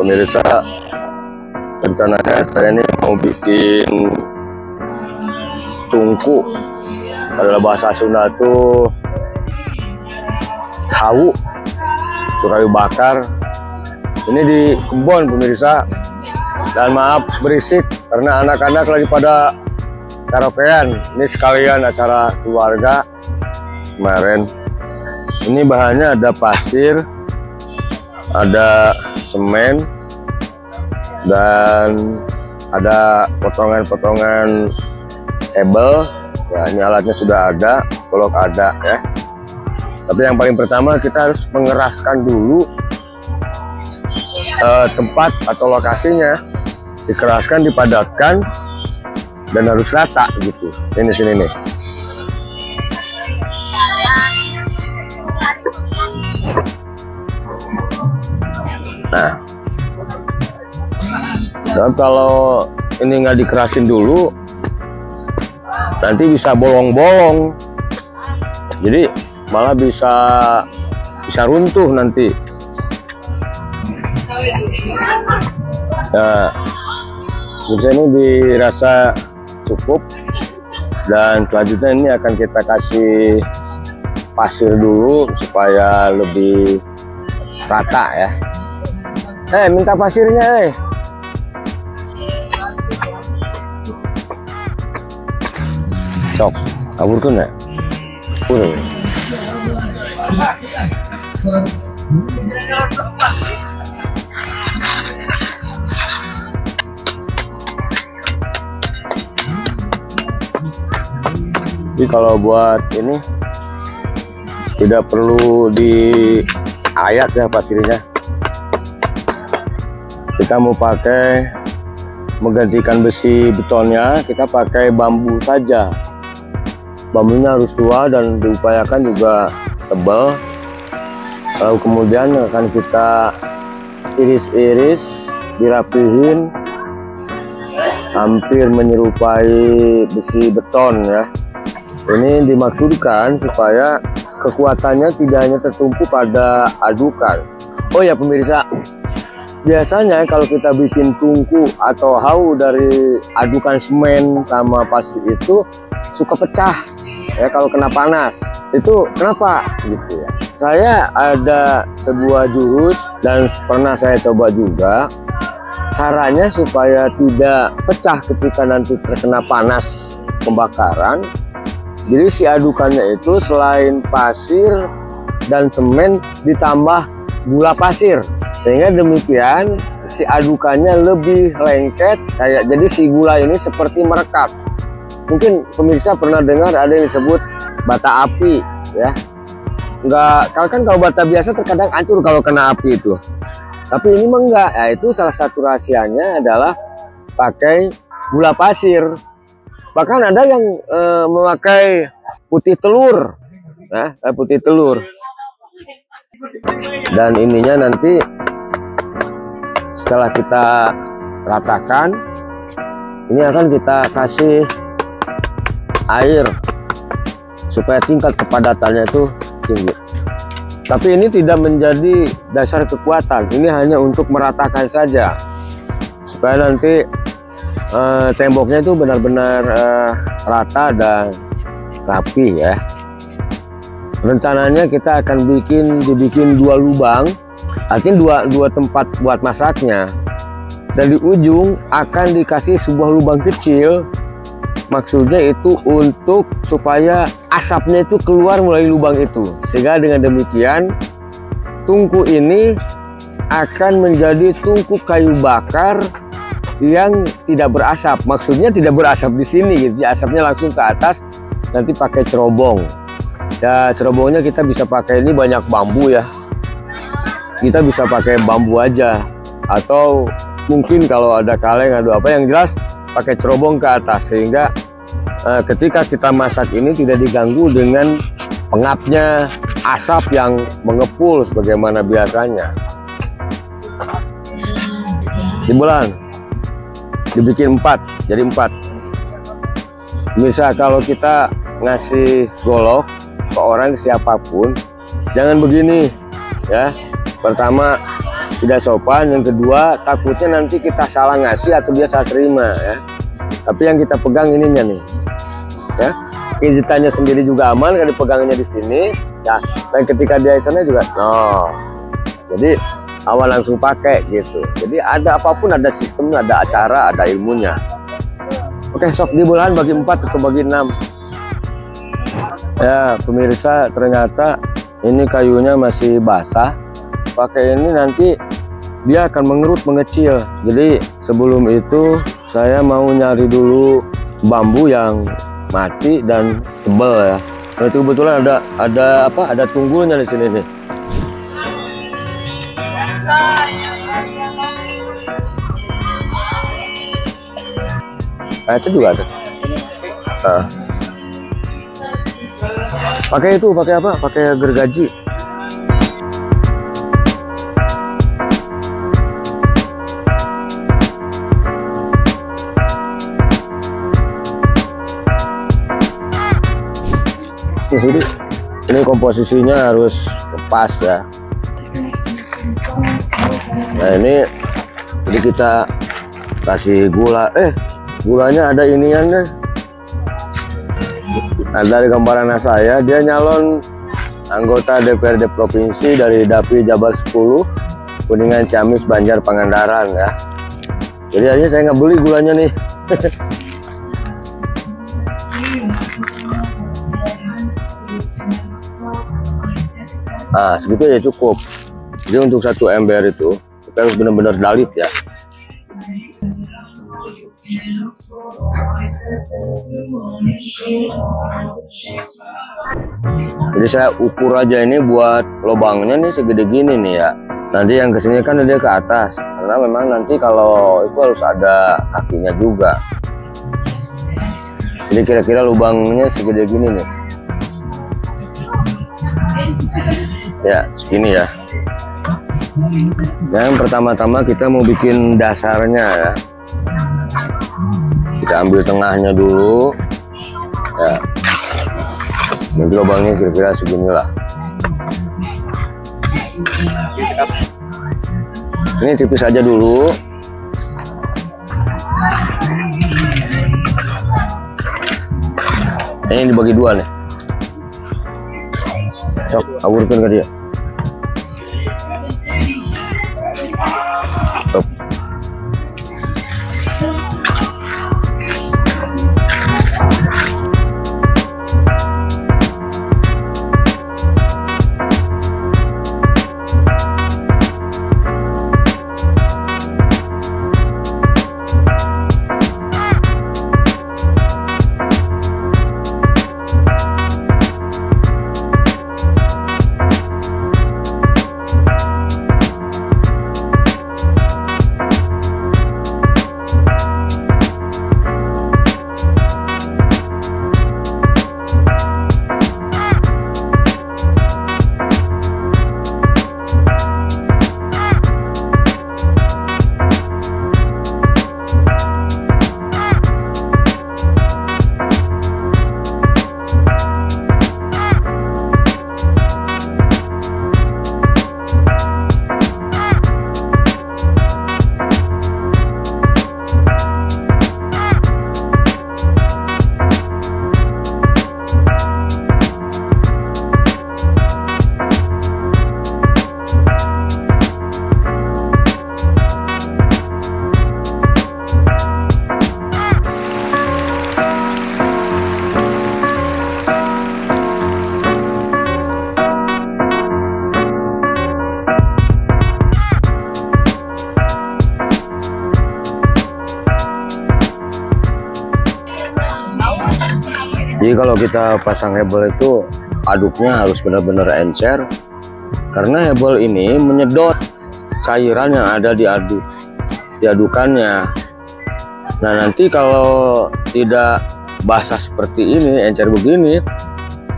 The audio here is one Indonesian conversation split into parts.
pemirsa, rencananya saya ini mau bikin tungku. Kalau bahasa Sunda tuh hawu, kayu bakar. Ini di kebun pemirsa. Dan maaf berisik karena anak-anak lagi pada karaokean. Ini sekalian acara keluarga kemarin. Ini bahannya ada pasir, ada semen, dan ada potongan-potongan hebel. Ya, ini alatnya sudah ada, golok ada ya. Tapi yang paling pertama kita harus mengeraskan dulu tempat atau lokasinya. Dikeraskan, dipadatkan, dan harus rata gitu. Ini sini nih. Nah, dan kalau ini nggak dikerasin dulu, nanti bisa bolong-bolong. Jadi malah bisa runtuh nanti. Nah, ini dirasa cukup, dan selanjutnya ini akan kita kasih pasir dulu supaya lebih rata ya. Minta pasirnya sok kaburkan ya. Jadi kalau buat ini tidak perlu diayak ya pasirnya. Kita mau pakai menggantikan besi betonnya, kita pakai bambu saja. Bambunya harus tua dan diupayakan juga tebal. Lalu kemudian akan kita iris-iris, dirapihin hampir menyerupai besi beton ya. Ini dimaksudkan supaya kekuatannya tidak hanya tertumpu pada adukan. Oh ya pemirsa, biasanya kalau kita bikin tungku atau hawu dari adukan semen sama pasir itu suka pecah ya kalau kena panas. Itu kenapa gitu ya? Saya ada sebuah jurus dan pernah saya coba juga caranya supaya tidak pecah ketika nanti terkena panas pembakaran. Jadi si adukannya itu selain pasir dan semen ditambah gula pasir, sehingga demikian si adukannya lebih lengket kayak, jadi si gula ini seperti merekat. Mungkin pemirsa pernah dengar ada yang disebut bata api ya. Kalau bata biasa terkadang hancur kalau kena api itu, tapi ini mah enggak ya. Itu salah satu rahasianya adalah pakai gula pasir. Bahkan ada yang memakai putih telur, nah, putih telur. Dan ininya nanti setelah kita ratakan, ini akan kita kasih air supaya tingkat kepadatannya itu tinggi. Tapi ini tidak menjadi dasar kekuatan, ini hanya untuk meratakan saja supaya nanti temboknya itu benar-benar rata dan rapi ya. Rencananya kita akan dibikin 2 lubang, artinya dua tempat buat masaknya, dan di ujung akan dikasih sebuah lubang kecil. Maksudnya itu untuk supaya asapnya itu keluar melalui lubang itu, sehingga dengan demikian tungku ini akan menjadi tungku kayu bakar yang tidak berasap. Maksudnya tidak berasap di sini gitu, asapnya langsung ke atas. Nanti pakai cerobong ya. Cerobongnya kita bisa pakai, ini banyak bambu ya, kita bisa pakai bambu aja, atau mungkin kalau ada kaleng atau apa, yang jelas pakai cerobong ke atas, sehingga ketika kita masak ini tidak diganggu dengan pengapnya asap yang mengepul sebagaimana biasanya. Dibulan dibikin 4, jadi 4. Misal kalau kita ngasih golok ke orang siapapun, jangan begini ya. Pertama tidak sopan, yang kedua takutnya nanti kita salah ngasih atau dia salah terima ya. Tapi yang kita pegang ininya nih ya, pijitannya sendiri juga aman kan dipegangnya di sini ya, dan ketika dia di sana juga jadi awal langsung pakai gitu. Jadi ada apapun ada sistemnya, ada acara, ada ilmunya. Oke, sok dibulahan bagi 4 atau bagi 6 ya pemirsa. Ternyata ini kayunya masih basah, pakai ini nanti dia akan mengerut, mengecil. Jadi sebelum itu saya mau nyari dulu bambu yang mati dan tebal ya. Nah, itu kebetulan ada tunggulnya di sini nih. Nah, itu juga ada. Nah. Pakai itu, pakai apa? Pakai gergaji. Ini komposisinya harus pas ya. Nah ini jadi kita kasih gula. Gulanya ada iniannya. Nah, dari gambaran saya, dia nyalon anggota DPRD provinsi dari Dapil Jabar 10 Kuningan, Ciamis, Banjar, Pangandaran ya. Jadi akhirnya saya nggak beli gulanya nih. Nah segitu ya cukup. Jadi untuk 1 ember itu kita harus benar-benar dalit ya. Jadi saya ukur aja ini buat lubangnya nih segede gini nih ya. Nanti yang kesini kan dia ke atas, karena memang nanti kalau itu harus ada kakinya juga. Jadi kira-kira lubangnya segede gini nih. Ya segini ya. Yang pertama-tama kita mau bikin dasarnya ya. Kita ambil tengahnya dulu ya. Nanti lubangnya kira-kira seginilah. Ini tipis aja dulu. Ini dibagi 2 nih. Sok aburkan ke dia. Jadi kalau kita pasang hebel itu aduknya harus benar-benar encer, karena hebel ini menyedot cairan yang ada di adukannya. Nah nanti kalau tidak basah seperti ini, encer begini,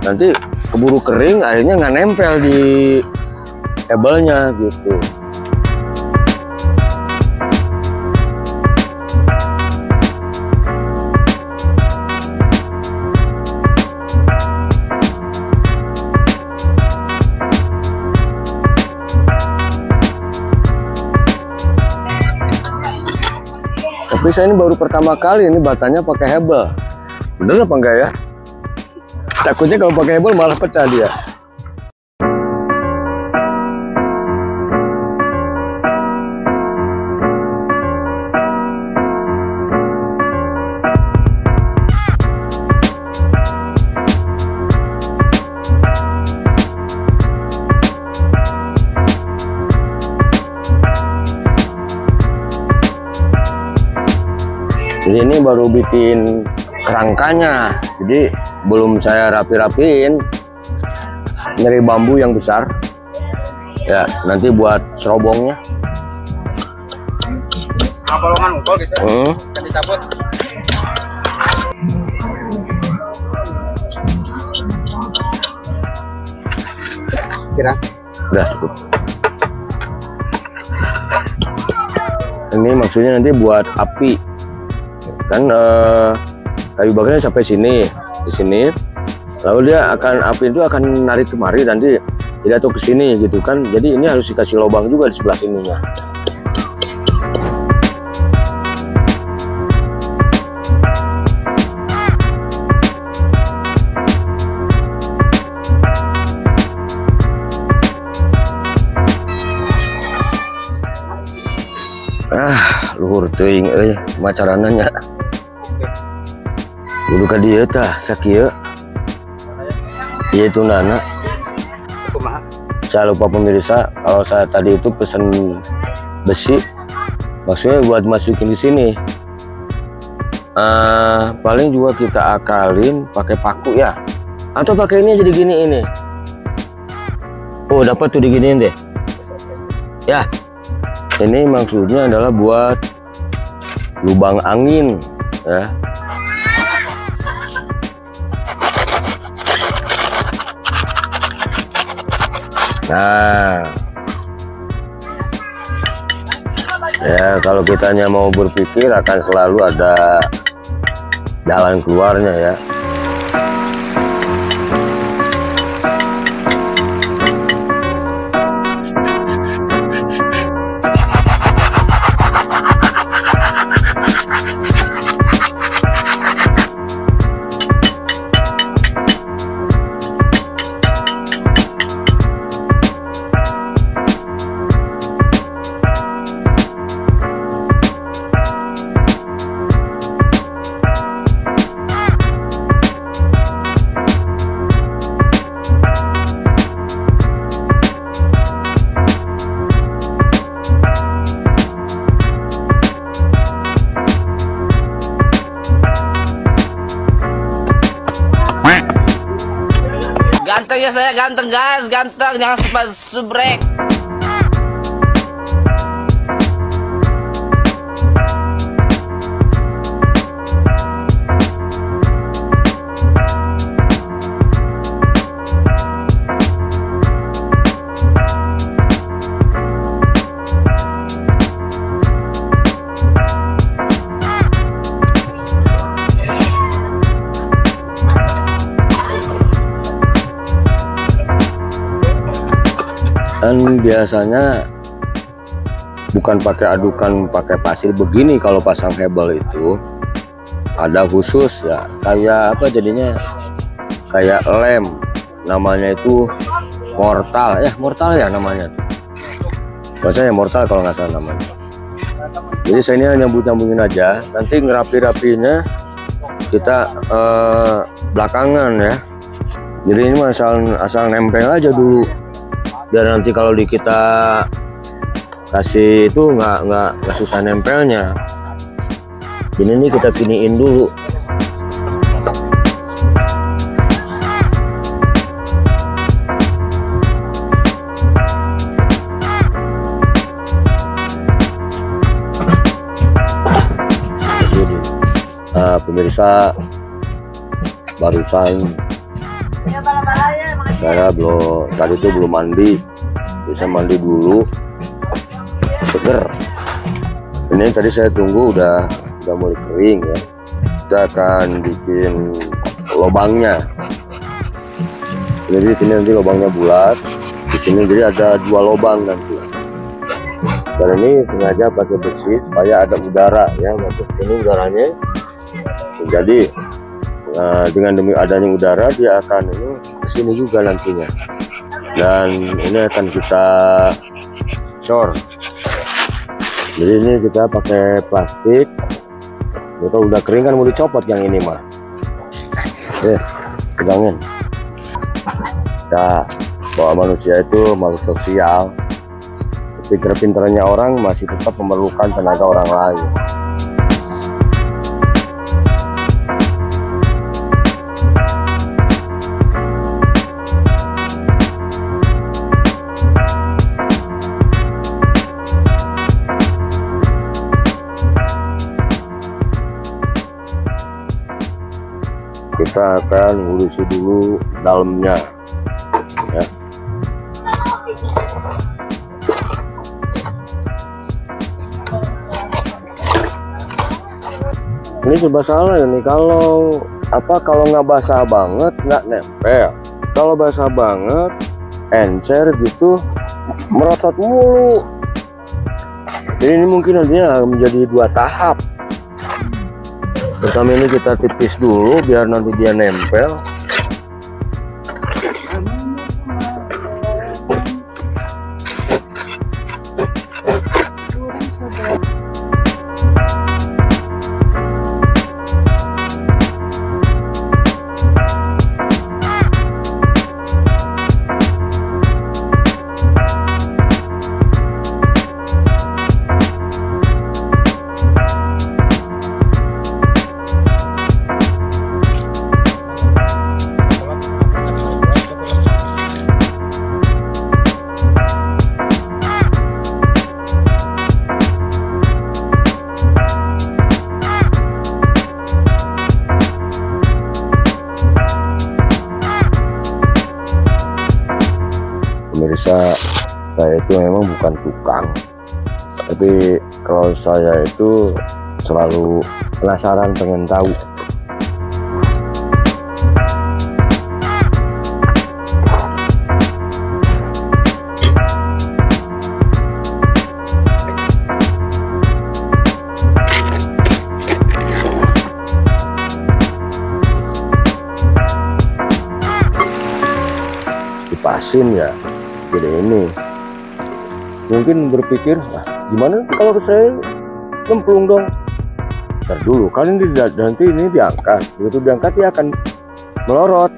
nanti keburu kering, akhirnya nggak nempel di hebelnya gitu. Tapi saya ini baru pertama kali ini batanya pakai hebel. Bener apa enggak ya? Takutnya kalau pakai hebel malah pecah dia. Jadi ini baru bikin kerangkanya, jadi belum saya rapi-rapiin. Nyari bambu yang besar ya, nanti buat serobongnya. Bolongan ungkol gitu kan dicabut. Kira udah cukup. Ini maksudnya nanti buat api kan, kayu bakarnya sampai sini, di sini, lalu dia akan, api itu akan narik kemari, nanti tidak tahu ke sini gitu kan. Jadi ini harus dikasih lubang juga di sebelah sininya. Luhur teuing euy macarananya. Kudu ka dieu tah sakieu. Ieu tunana. Saya lupa pemirsa, kalau saya tadi itu pesen besi, maksudnya buat masukin di sini. Paling juga kita akalin pakai paku ya, atau pakai ini jadi gini ini. Oh dapat tuh diginiin deh. Ya. Ini maksudnya adalah buat lubang angin ya. Nah ya, kalau kitanya mau berpikir akan selalu ada jalan keluarnya ya. Ganteng ya saya, ganteng guys, ganteng, jangan sempat subrek. Dan biasanya bukan pakai adukan pakai pasir begini. Kalau pasang hebel itu ada khusus ya, kayak apa jadinya, kayak lem, namanya itu mortal ya, mortal ya namanya, bahasanya mortal kalau nggak salah namanya. Jadi saya ini hanya nyambungin aja, nanti ngerapi-rapinya kita belakangan ya. Jadi ini asal nempel aja dulu, biar nanti kalau kita kasih itu nggak susah nempelnya. Ini nih kita piniin dulu. Nah, pemirsa, barusan saya tadi itu belum mandi, bisa mandi dulu seger. Ini tadi saya tunggu udah mulai kering ya. Kita akan bikin lubangnya. Jadi di sini nanti lubangnya bulat, di sini jadi ada 2 lubang nanti. Dan ini sengaja pakai besi supaya ada udara ya masuk sini udaranya. Jadi dengan demi adanya udara dia akan ini kesini juga nantinya. Dan ini akan kita cor. Jadi ini kita pakai plastik. Itu udah kering kan, mau dicopot yang ini mah. Oke, pegangin. Nah, bahwa manusia itu makhluk sosial. Pinter-pinternya orang masih tetap memerlukan tenaga orang lain. Kita akan ngurusi dulu dalamnya ya. Ini coba salah ini, kalau nggak basah banget nggak nempel, kalau basah banget encer gitu merosot mulu. Jadi ini mungkin nantinya menjadi 2 tahap. Pertama ini kita tipis dulu biar nanti dia nempel. Pemirsa, saya itu memang bukan tukang, tapi kalau saya itu selalu penasaran, pengen tahu. Dipasin ya. Jadi ini mungkin berpikir, gimana kalau saya nyemplung dong? Ntar dulu, kan ini nanti ini diangkat, begitu diangkat dia akan melorot.